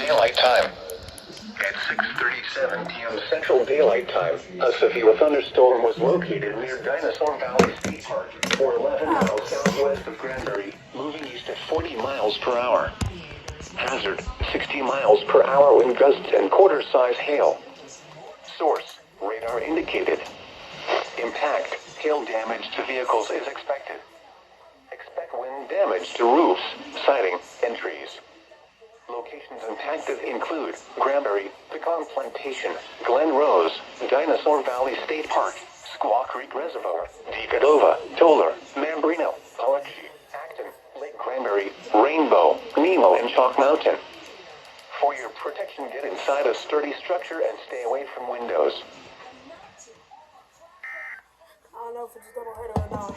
Daylight Time. At 6:37 p.m. Central Daylight Time, a severe thunderstorm was located near Dinosaur Valley State Park, 411 miles southwest of Granbury, moving east at 40 miles per hour. Hazard, 60 miles per hour wind gusts and quarter-size hail. Source, radar indicated. Impact, hail damage to vehicles is expected. Expect wind damage to roofs, siding, and trees. Locations impacted include Granbury, Pecan Plantation, Glen Rose, Dinosaur Valley State Park, Squaw Creek Reservoir, Decadova, Toller, Mambrino, Palachi, Acton, Lake Granbury, Rainbow, Nemo, and Chalk Mountain. For your protection, get inside a sturdy structure and stay away from windows. I don't know if it's a double header or not.